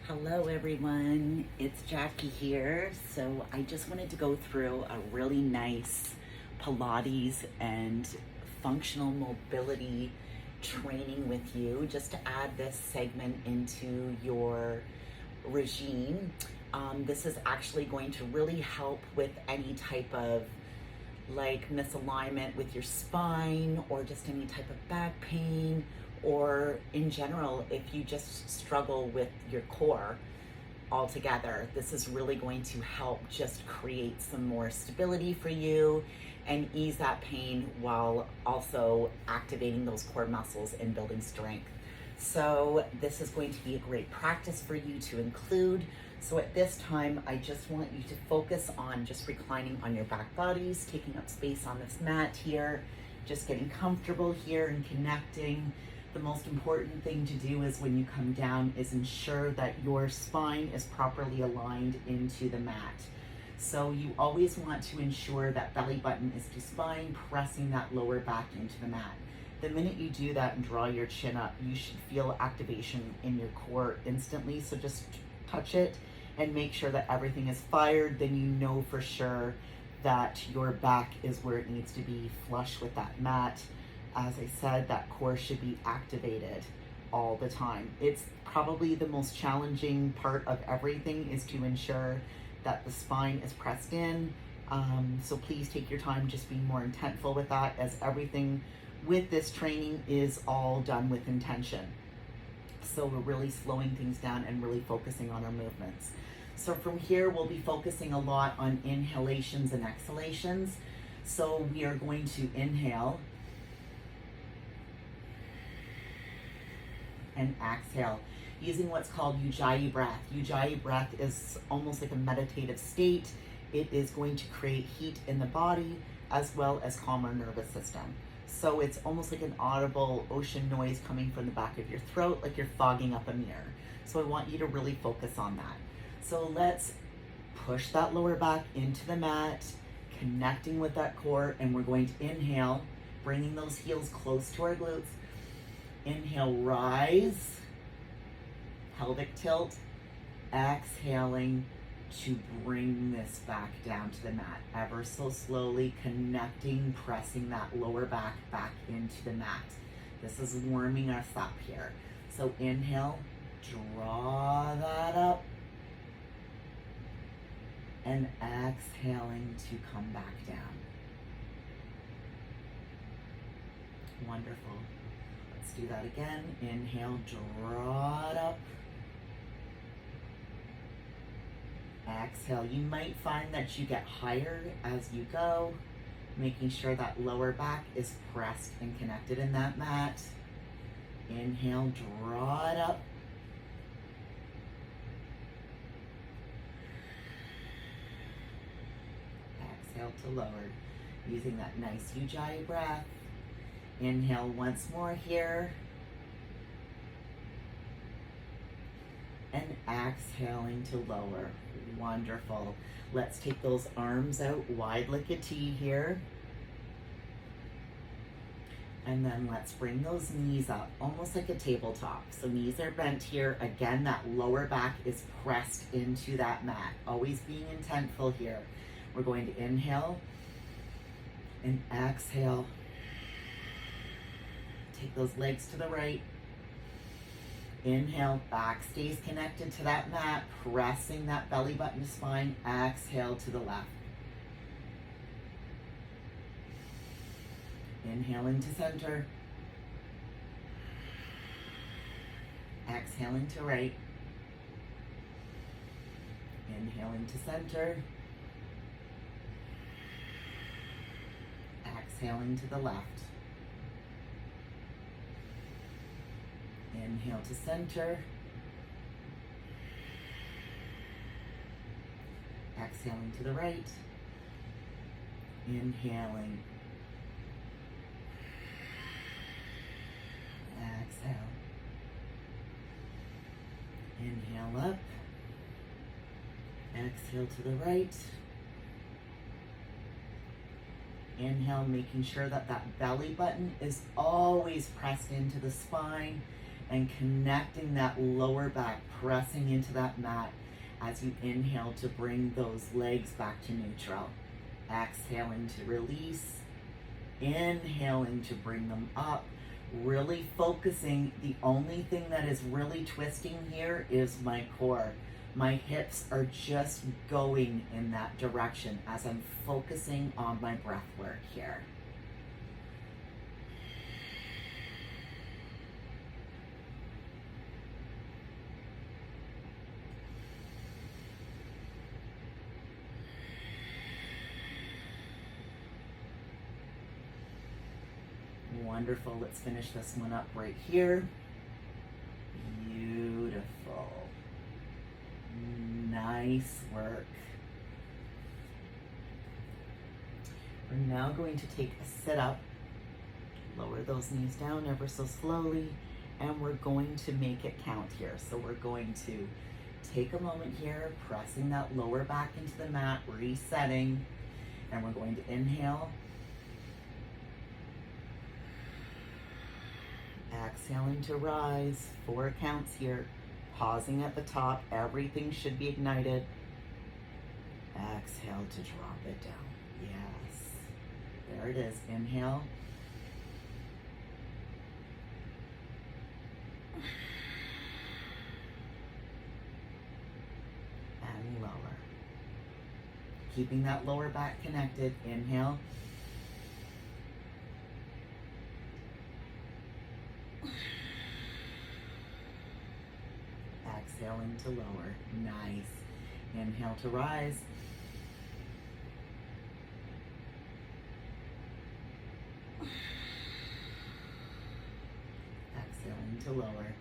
Hello everyone, it's Jackie here. So I just wanted to go through a really nice Pilates and functional mobility training with you just to add this segment into your regime. This is actually going to really help with any type of like misalignment with your spine or just any type of back pain, or in general if you just struggle with your core altogether. This is really going to help just create some more stability for you and ease that pain while also activating those core muscles and building strength. So this is going to be a great practice for you to include. So at this time, I just want you to focus on just reclining on your back bodies, taking up space on this mat here, just getting comfortable here and connecting. The most important thing to do is when you come down is ensure that your spine is properly aligned into the mat. So you always want to ensure that belly button is to spine, pressing that lower back into the mat. The minute you do that and draw your chin up, you should feel activation in your core instantly. So just touch it and make sure that everything is fired. Then you know for sure that your back is where it needs to be, flush with that mat. As I said, that core should be activated all the time. It's probably the most challenging part of everything, is to ensure that the spine is pressed in. So please take your time just being more intentful with that, as everything with this training is all done with intention. So we're really slowing things down and really focusing on our movements. So from here, we'll be focusing a lot on inhalations and exhalations. So we are going to inhale and exhale using what's called Ujjayi breath. Ujjayi breath is almost like a meditative state. It is going to create heat in the body as well as calm our nervous system. So it's almost like an audible ocean noise coming from the back of your throat, like you're fogging up a mirror. So I want you to really focus on that. So let's push that lower back into the mat, connecting with that core, and we're going to inhale, bringing those heels close to our glutes. Inhale, rise, pelvic tilt, exhaling to bring this back down to the mat, ever so slowly connecting, pressing that lower back into the mat. This is warming us up here. So inhale, draw that up, and exhaling to come back down. Wonderful. Let's do that again. Inhale, draw it up. Exhale. You might find that you get higher as you go, making sure that lower back is pressed and connected in that mat. Inhale, draw it up. Exhale to lower, using that nice Ujjayi breath. Inhale once more here. And exhaling to lower. Wonderful. Let's take those arms out wide like a T here. And then let's bring those knees up, almost like a tabletop. So knees are bent here. Again, that lower back is pressed into that mat. Always being intentful here. We're going to inhale and exhale. Take those legs to the right. Inhale, back stays connected to that mat, pressing that belly button to spine. Exhale to the left. Inhaling to center. Exhaling to right. Inhaling to center. Exhaling to the left. Inhale to center. Exhaling to the right. Inhaling. Exhale. Inhale up. Exhale to the right. Inhale, making sure that that belly button is always pressed into the spine. and connecting that lower back, pressing into that mat as you inhale to bring those legs back to neutral. Exhaling to release, inhaling to bring them up, really focusing. The only thing that is really twisting here is my core. My hips are just going in that direction as I'm focusing on my breath work here. Wonderful. Let's finish this one up right here. Beautiful. Nice work. We're now going to take a sit up. Lower those knees down ever so slowly, and we're going to make it count here. So we're going to take a moment here, pressing that lower back into the mat, resetting, and we're going to inhale. Exhaling to rise, 4 counts here. Pausing at the top, everything should be ignited. Exhale to drop it down. Yes. There it is. Inhale. And lower. Keeping that lower back connected. Inhale. Exhaling to lower. Nice. Inhale to rise. Exhaling to lower.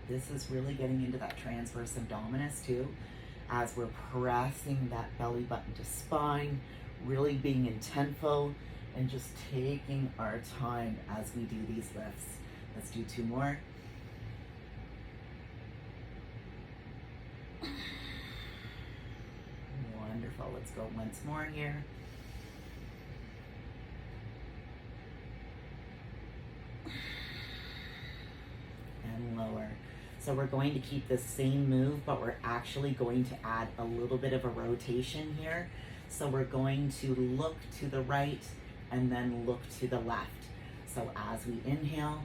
This is really getting into that transverse abdominis too, as we're pressing that belly button to spine, really being intentful and just taking our time as we do these lifts. Let's do 2 more. Wonderful. Let's go once more here. And lower. So we're going to keep the same move, but we're actually going to add a little bit of a rotation here. So we're going to look to the right and then look to the left. So as we inhale,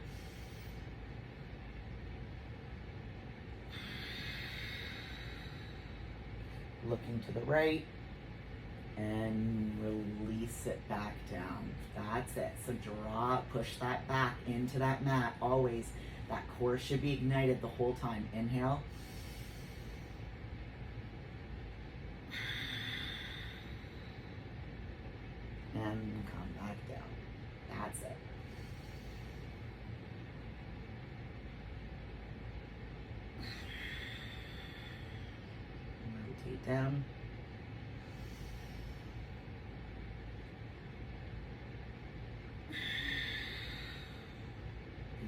looking to the right, and release it back down. That's it. So draw, push that back into that mat always. That core should be ignited the whole time. Inhale. And come back down. That's it. Rotate down.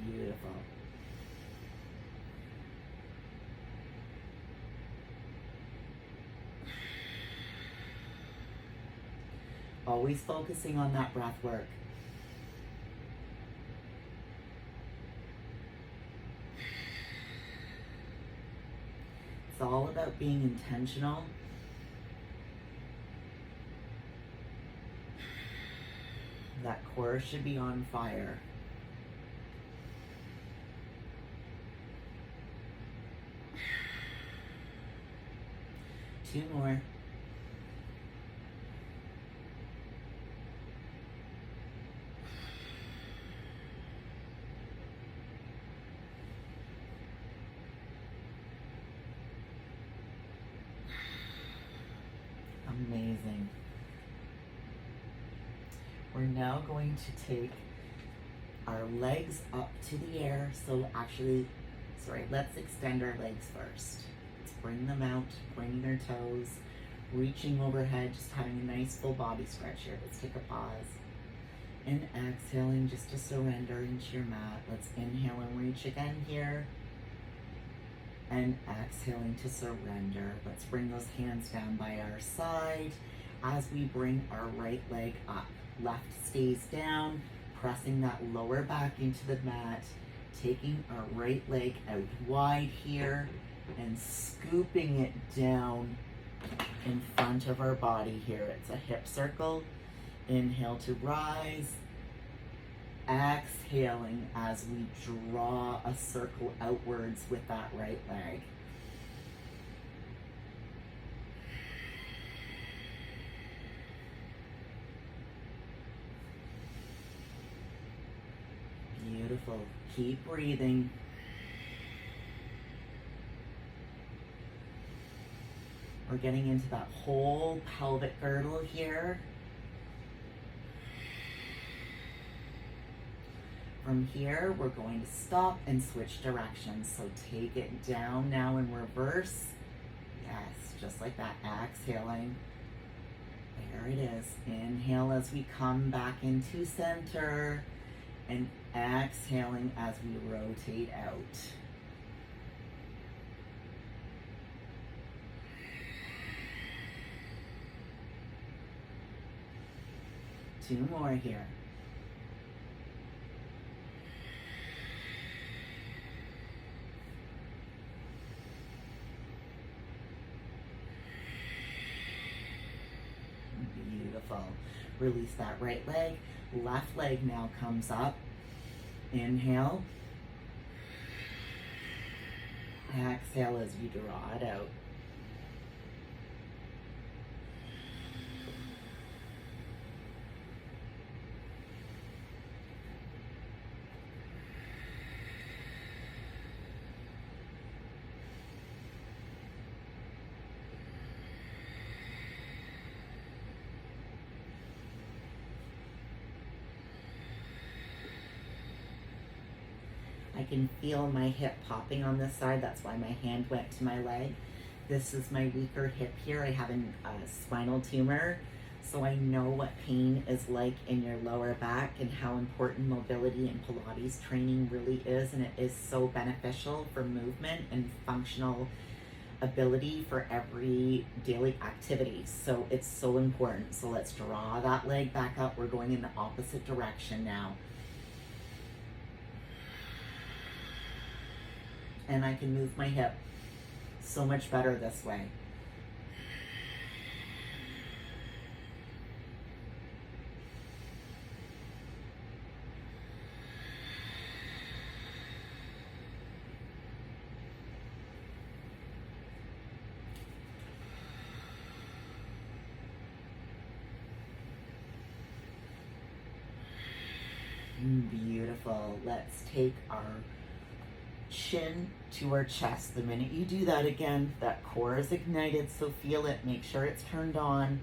Beautiful. Always focusing on that breath work. It's all about being intentional. That core should be on fire. Two more. Amazing. We're now going to take our legs up to the air. So actually, let's extend our legs first. Let's bring them out, pointing their toes, reaching overhead, just having a nice full body stretch here. Let's take a pause. And exhaling just to surrender into your mat. Let's inhale and reach again here. And exhaling to surrender. Let's bring those hands down by our side as we bring our right leg up. Left stays down, pressing that lower back into the mat, taking our right leg out wide here and scooping it down in front of our body here. It's a hip circle. Inhale to rise. Exhaling as we draw a circle outwards with that right leg. Beautiful. Keep breathing. We're getting into that whole pelvic girdle here. From here, we're going to stop and switch directions. So take it down now in reverse. Yes, just like that. Exhaling. There it is. Inhale as we come back into center. And exhaling as we rotate out. Two more here. Beautiful. Release that right leg. Left leg now comes up. Inhale. Exhale as you draw it out. I can feel my hip popping on this side. That's why my hand went to my leg. This is my weaker hip here. I have a spinal tumor, so I know what pain is like in your lower back and how important mobility and Pilates training really is, and it is so beneficial for movement and functional ability for every daily activity. So it's so important. So let's draw that leg back up. We're going in the opposite direction now. And I can move my hip so much better this way. Beautiful. Let's take our chin to our chest. The minute you do that again, that core is ignited, so feel it. Make sure it's turned on.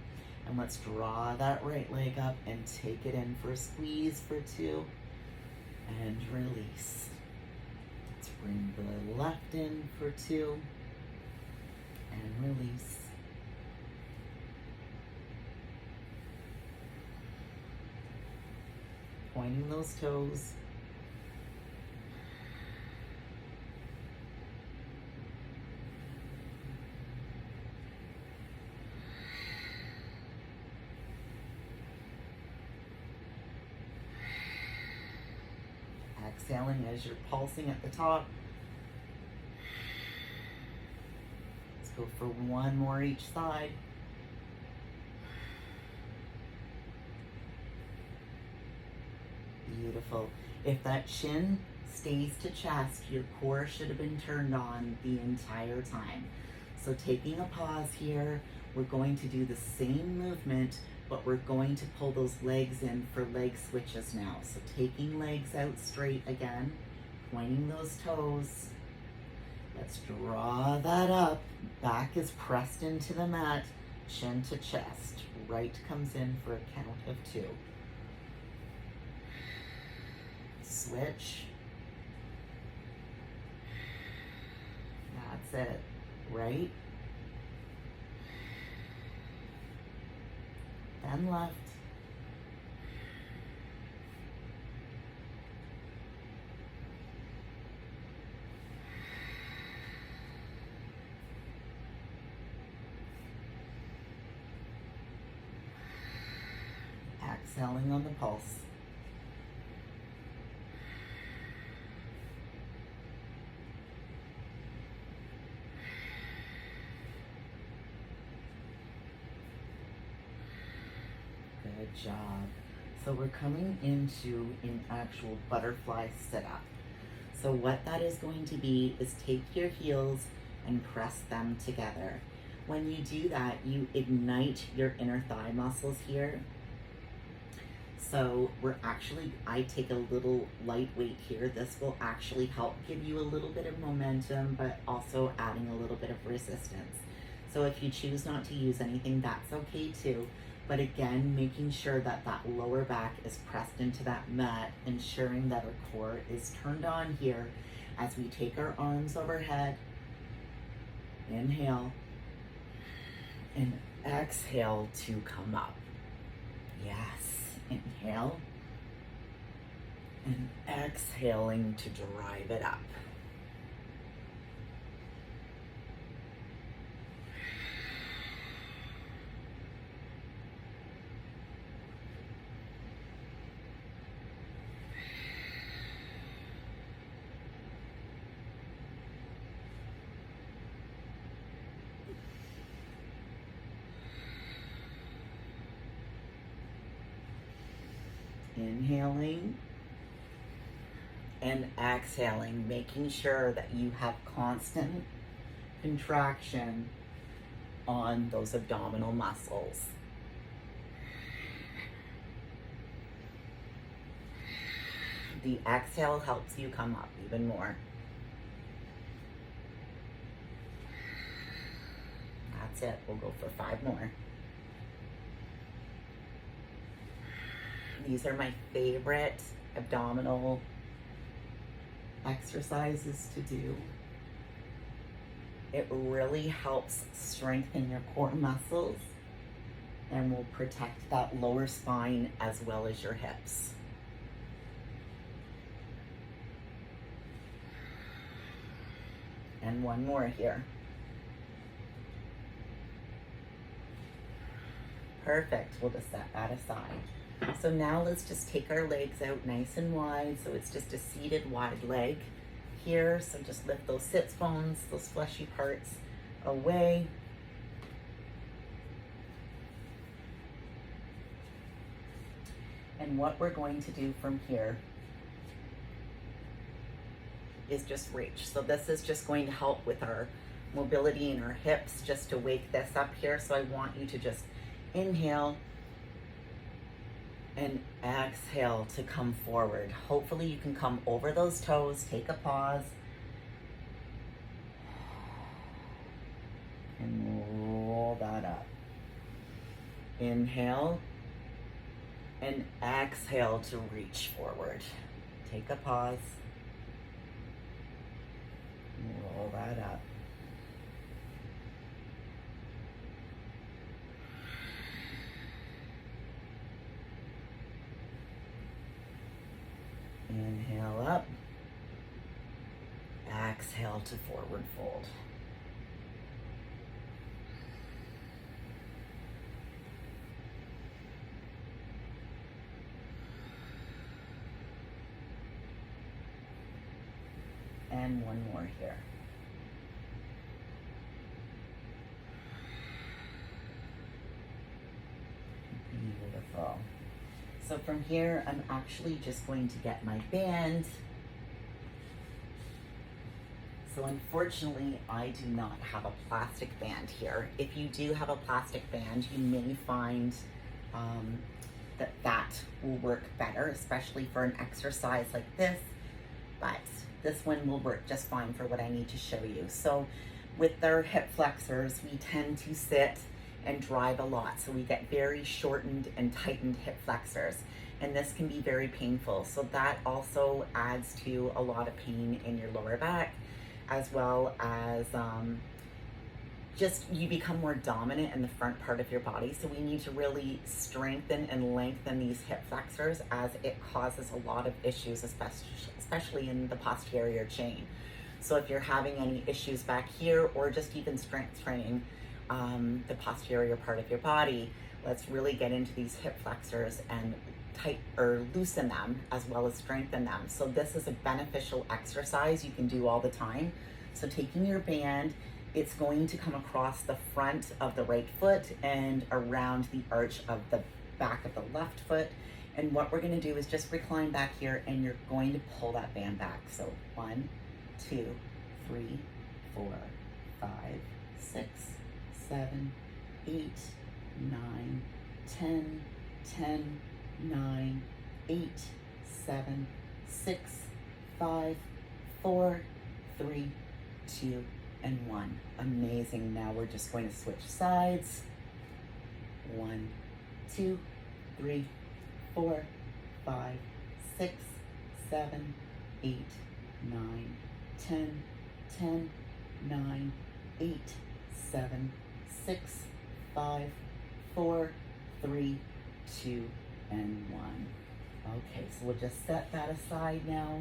And let's draw that right leg up and take it in for a squeeze for 2. And release. Let's bring the left in for 2. And release. Pointing those toes. Exhaling as you're pulsing at the top. Let's go for 1 more each side. Beautiful. If that chin stays to chest, your core should have been turned on the entire time. So taking a pause here, we're going to do the same movement, but we're going to pull those legs in for leg switches now. So taking legs out straight again, pointing those toes. Let's draw that up. Back is pressed into the mat, chin to chest. Right comes in for a count of 2. Switch. That's it. Right. Then left. exhaling on the pulse. Good job. So we're coming into an actual butterfly sit-up. So what that is going to be is take your heels and press them together. When you do that, you ignite your inner thigh muscles here. So I take a little light weight here. This will actually help give you a little bit of momentum, but also adding a little bit of resistance. So if you choose not to use anything, that's okay too. But again, making sure that that lower back is pressed into that mat, ensuring that our core is turned on here as we take our arms overhead. Inhale and exhale to come up. Yes, inhale and exhaling to drive it up. Inhaling and exhaling, making sure that you have constant contraction on those abdominal muscles. The exhale helps you come up even more. That's it. We'll go for 5 more. These are my favorite abdominal exercises to do. It really helps strengthen your core muscles and will protect that lower spine as well as your hips. And 1 more here. Perfect. We'll just set that aside. So now let's just take our legs out nice and wide. So it's just a seated wide leg here. So just lift those sits bones, those fleshy parts away. And what we're going to do from here is just reach. So this is just going to help with our mobility in our hips, just to wake this up here. So I want you to just inhale and exhale to come forward. Hopefully you can come over those toes. Take a pause. And roll that up. Inhale and exhale to reach forward. Take a pause. Roll that up. Inhale up. Exhale to forward fold. And 1 more here. Beautiful. So from here, I'm actually just going to get my band. So unfortunately, I do not have a plastic band here. If you do have a plastic band, you may find that will work better, especially for an exercise like this. But this one will work just fine for what I need to show you. So with our hip flexors, we tend to sit and drive a lot. So we get very shortened and tightened hip flexors. And this can be very painful. So that also adds to a lot of pain in your lower back, as well as just you become more dominant in the front part of your body. So we need to really strengthen and lengthen these hip flexors, as it causes a lot of issues, especially in the posterior chain. So if you're having any issues back here, or just even strength training the posterior part of your body, Let's really get into these hip flexors and tight or loosen them as well as strengthen them. So this is a beneficial exercise you can do all the time. So taking your band, it's going to come across the front of the right foot and around the arch of the back of the left foot. And what we're gonna do is just recline back here and you're going to pull that band back. So 1, 2, 3, 4, 5, 6, 7, 8, 9, 10, 10, 9, 8, 7, 6, 5, 4, 3, 2, and 1. Amazing. Now we're just going to switch sides. 1, 2, 3, 4, 5, 6, 7, 8, 9, 10, 10, 9, 8, 7, 6, 5, 4, 3, 2, and 1. Okay, so we'll just set that aside now.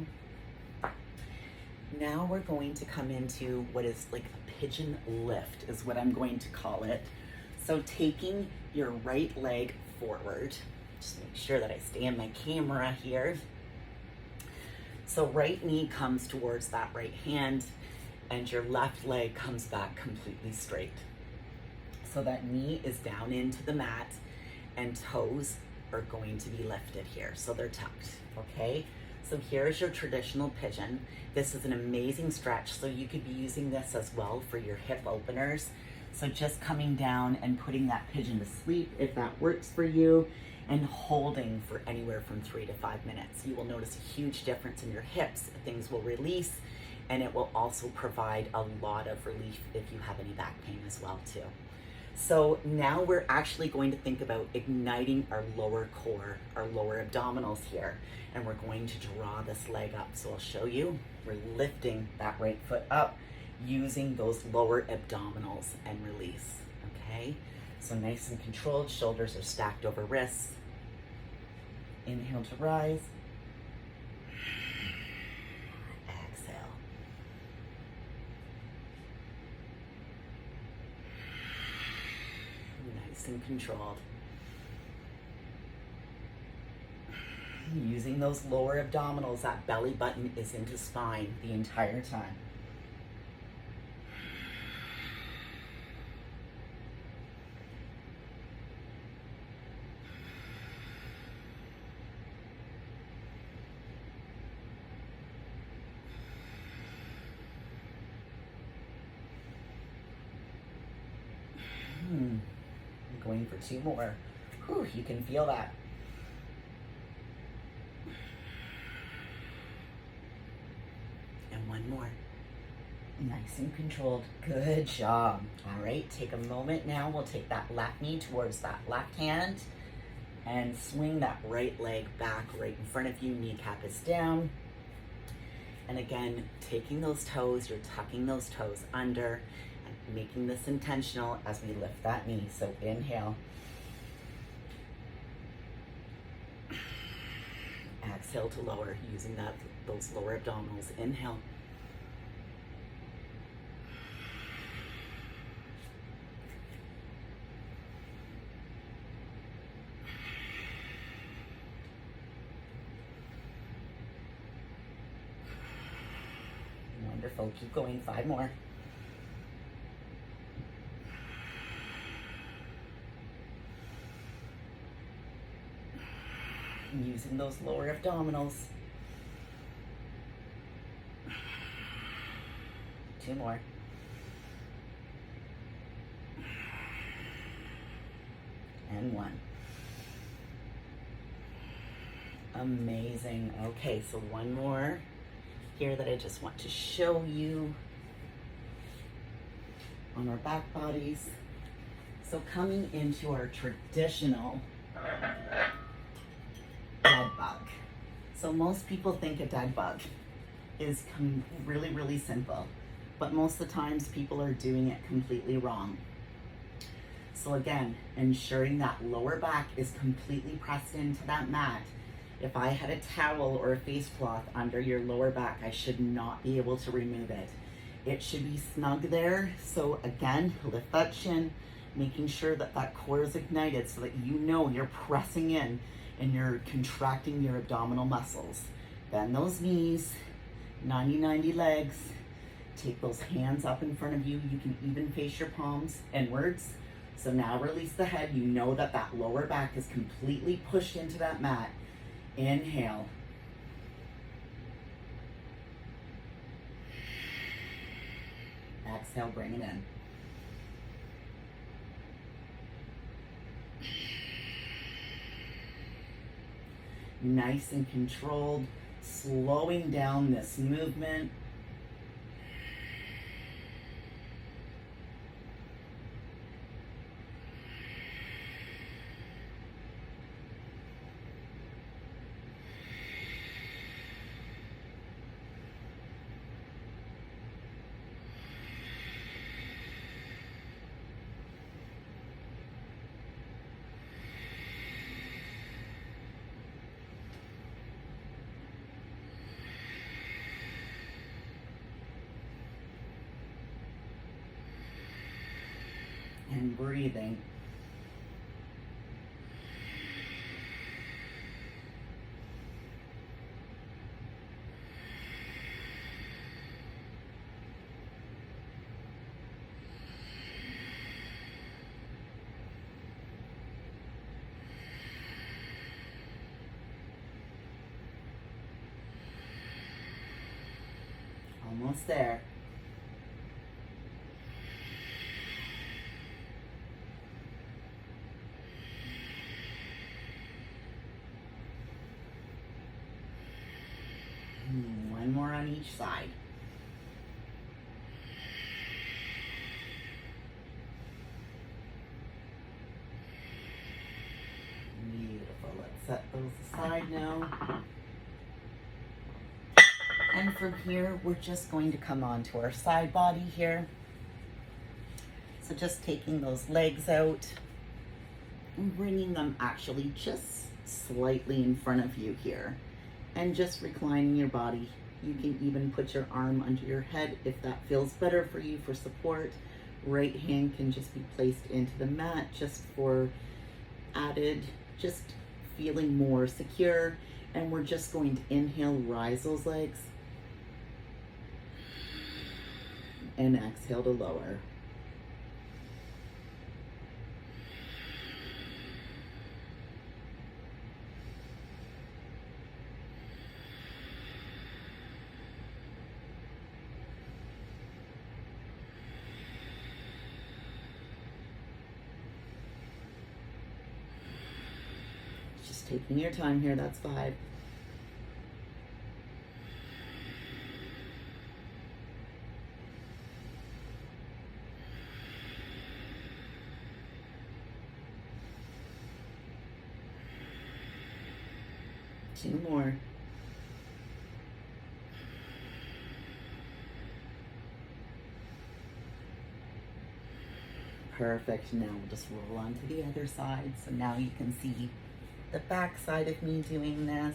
Now we're going to come into what is like a pigeon lift is what I'm going to call it. So taking your right leg forward, just make sure that I stay in my camera here. So right knee comes towards that right hand and your left leg comes back completely straight. So that knee is down into the mat and toes are going to be lifted here. So they're tucked, okay? So here's your traditional pigeon. This is an amazing stretch. So you could be using this as well for your hip openers. So just coming down and putting that pigeon to sleep if that works for you, and holding for anywhere from 3 to 5 minutes. You will notice a huge difference in your hips. Things will release, and it will also provide a lot of relief if you have any back pain as well too. So now we're actually going to think about igniting our lower core, our lower abdominals here, and we're going to draw this leg up. So I'll show you. We're lifting that right foot up using those lower abdominals and release, okay? So nice and controlled, shoulders are stacked over wrists. Inhale to rise. Exhale. Nice and controlled. Using those lower abdominals, that belly button is into spine the entire time. I'm going for 2 more. Whew, you can feel that. And 1 more. Nice and controlled. Good job. All right, take a moment now. We'll take that left knee towards that left hand and swing that right leg back right in front of you. Kneecap is down. And again, taking those toes, you're tucking those toes under and making this intentional as we lift that knee. So inhale. Exhale to lower, using those lower abdominals. Inhale. Wonderful. Keep going. 5 more. Using those lower abdominals. 2 more. And 1. Amazing. Okay, so 1 more here that I just want to show you on our back bodies. So coming into our traditional dead bug. So most people think a dead bug is really, really simple, but most of the times people are doing it completely wrong. So again, ensuring that lower back is completely pressed into that mat. If I had a towel or a face cloth under your lower back, I should not be able to remove it. It should be snug there. So again, lift that chin, making sure that that core is ignited so that you know you're pressing in and you're contracting your abdominal muscles. Bend those knees, 90-90 legs. Take those hands up in front of you. You can even face your palms inwards. So now release the head. You know that that lower back is completely pushed into that mat. Inhale. Exhale, bring it in. Nice and controlled, slowing down this movement. And breathing. Almost there. One more on each side. Beautiful. Let's set those aside now. And from here, we're just going to come on to our side body here. So just taking those legs out and bringing them actually just slightly in front of you here. And just reclining your body. You can even put your arm under your head if that feels better for you for support. Right hand can just be placed into the mat just for added, just feeling more secure. And we're just going to inhale, rise those legs. And exhale to lower. Just taking your time here, that's 5. Two more. Perfect. Now we'll just roll on to the other side. So now you can see the back side of me doing this.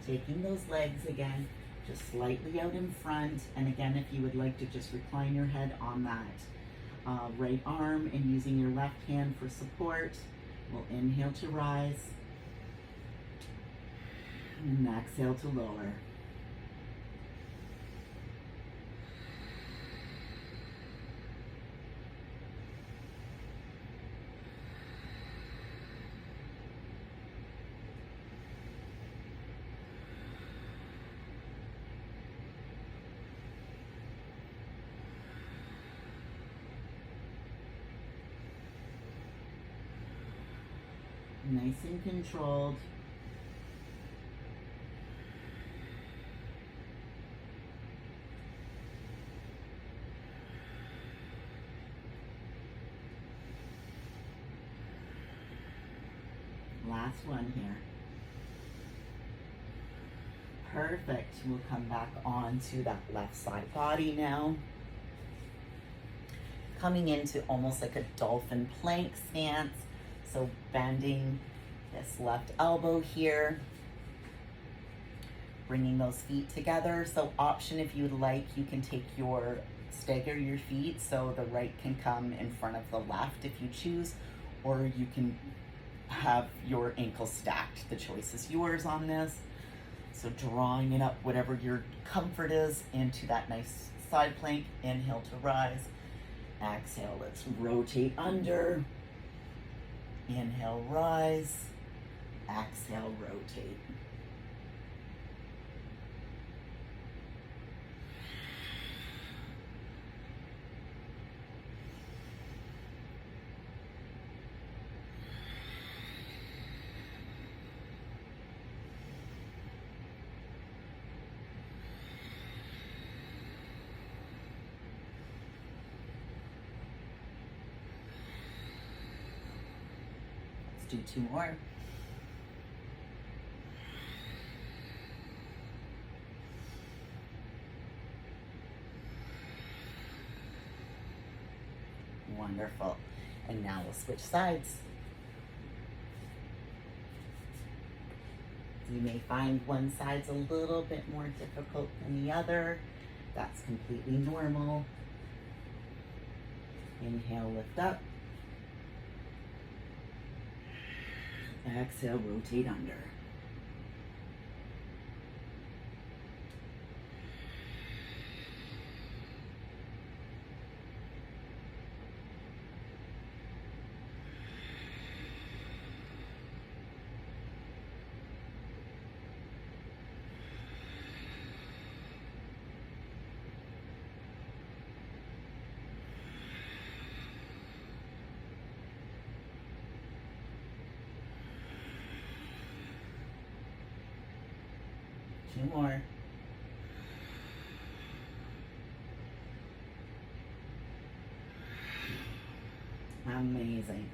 Taking those legs again, just slightly out in front. And again, if you would like to just recline your head on that right arm and using your left hand for support, we'll inhale to rise and exhale to lower. Nice and controlled. Last one here. Perfect. We'll come back on to that left side body now. Coming into almost like a dolphin plank stance. So bending this left elbow here. bringing those feet together. So option, if you'd like, you can stagger your feet so the right can come in front of the left if you choose, or you can have your ankles stacked. The choice is yours on this. So drawing it up, whatever your comfort is, into that nice side plank. Inhale to rise. Exhale, let's rotate under. Inhale, rise. Exhale, rotate. Do 2 more. Wonderful. And now we'll switch sides. You may find one side's a little bit more difficult than the other. That's completely normal. Inhale, lift up. Exhale, rotate under. Two more. Amazing.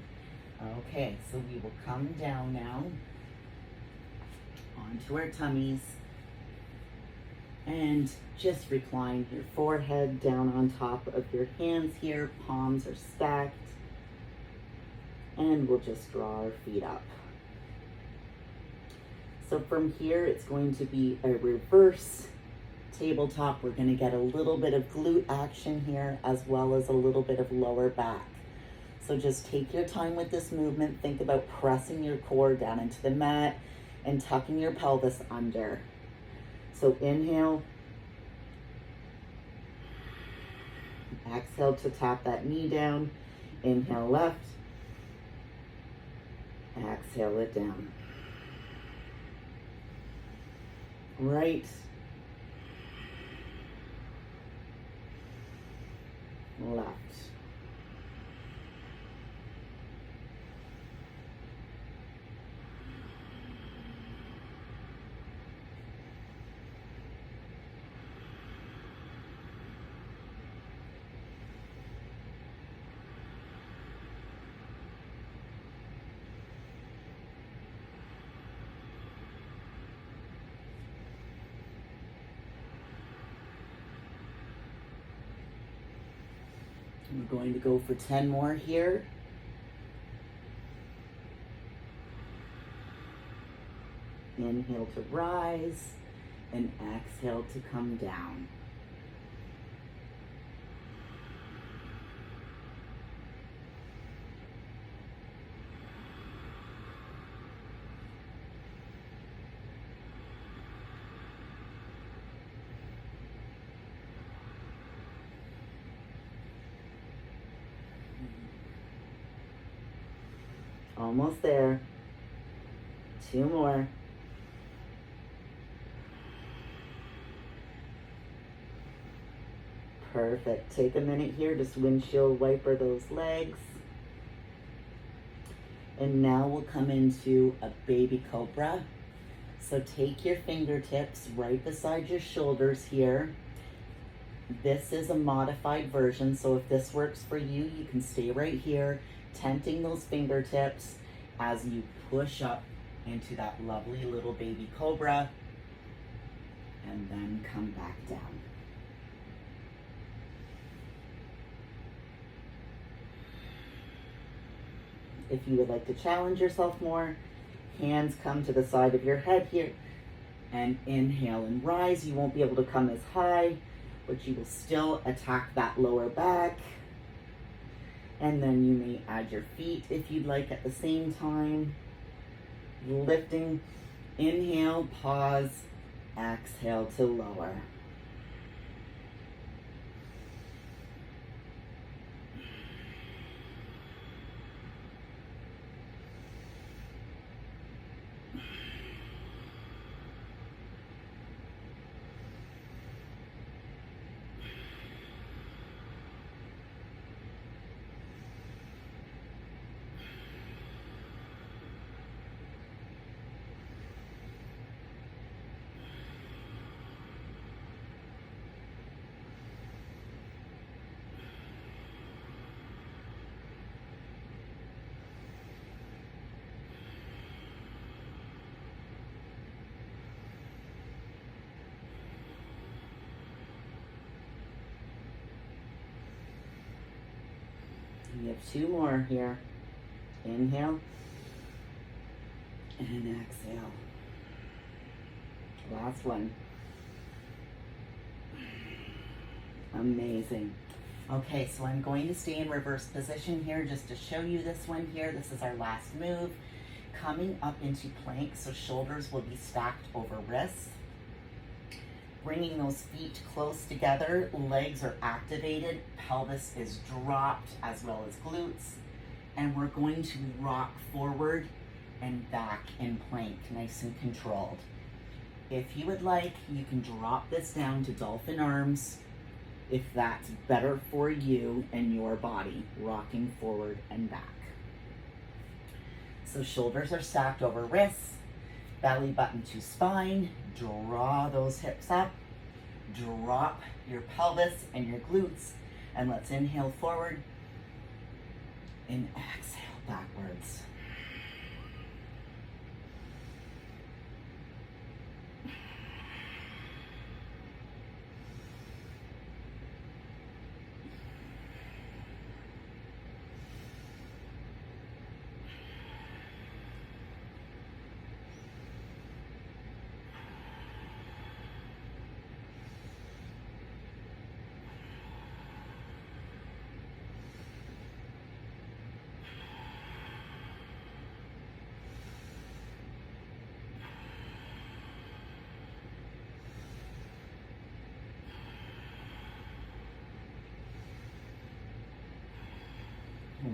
Okay, so we will come down now onto our tummies and just recline your forehead down on top of your hands here. Palms are stacked. And we'll just draw our feet up. So from here, it's going to be a reverse tabletop. We're going to get a little bit of glute action here, as well as a little bit of lower back. So just take your time with this movement. Think about pressing your core down into the mat and tucking your pelvis under. So inhale. Exhale to tap that knee down. Inhale left. Exhale it down. Right. Left. We're going to go for 10 more here. Inhale to rise and exhale to come down. Almost there. 2 more. Perfect. Take a minute here, just windshield wiper those legs. And now we'll come into a baby cobra. So take your fingertips right beside your shoulders here. This is a modified version, so if this works for you, you can stay right here, tenting those fingertips as you push up into that lovely little baby cobra, and then come back down. If you would like to challenge yourself more, hands come to the side of your head here. And inhale and rise. You won't be able to come as high, but you will still attack that lower back. And then you may add your feet if you'd like at the same time. Lifting, inhale, pause, exhale to lower. We have 2 more here. Inhale and exhale. Last one. Amazing. Okay, so I'm going to stay in reverse position here just to show you this one here. This is our last move. Coming up into plank, so shoulders will be stacked over wrists. Bringing those feet close together, legs are activated, pelvis is dropped as well as glutes. And we're going to rock forward and back in plank, nice and controlled. If you would like, you can drop this down to dolphin arms if that's better for you and your body, rocking forward and back. So shoulders are stacked over wrists, belly button to spine, draw those hips up, drop your pelvis and your glutes, and let's inhale forward and exhale backwards.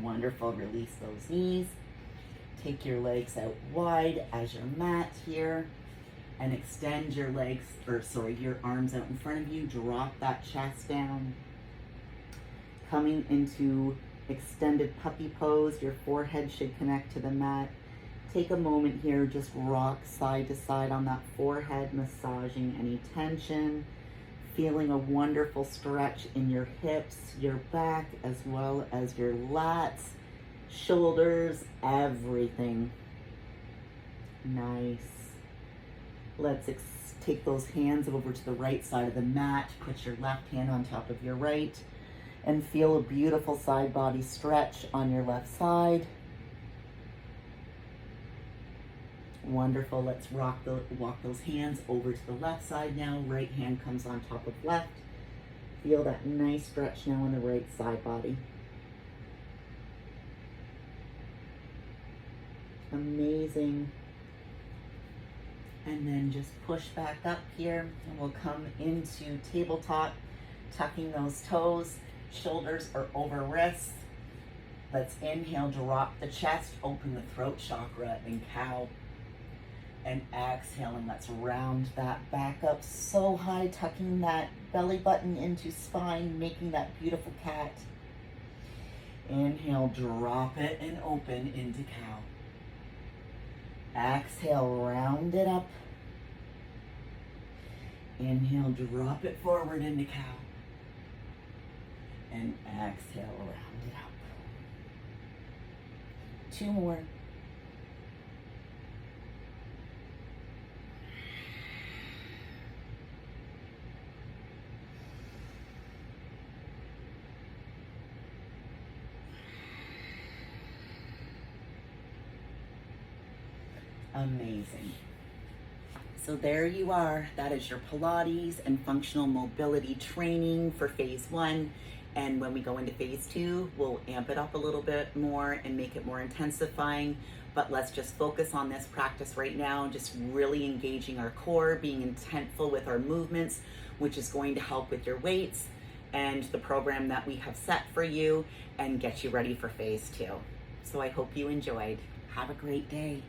Wonderful. Release those knees. Take your legs out wide as your mat here and extend your legs, your arms out in front of you. Drop that chest down. Coming into extended puppy pose, your forehead should connect to the mat. Take a moment here, just rock side to side on that forehead, massaging any tension. Feeling a wonderful stretch in your hips, your back, as well as your lats, shoulders, everything. Nice. Let's take those hands over to the right side of the mat. Put your left hand on top of your right and feel a beautiful side body stretch on your left side. Wonderful. Let's walk those hands over to the left side now. Right hand comes on top of left. Feel that nice stretch now on the right side body. Amazing. And then just push back up here and we'll come into tabletop, tucking those toes. Shoulders are over wrists. Let's inhale, drop the chest, open the throat chakra in cow. And exhale, and let's round that back up so high, tucking that belly button into spine, making that beautiful cat. Inhale, drop it and open into cow. Exhale, round it up. Inhale, drop it forward into cow. And exhale, round it up. 2 more. Amazing. So there you are. That is your Pilates and functional mobility training for phase 1. And when we go into phase 2, we'll amp it up a little bit more and make it more intensifying. But let's just focus on this practice right now, just really engaging our core, being intentful with our movements, which is going to help with your weights and the program that we have set for you and get you ready for phase 2. So I hope you enjoyed. Have a great day.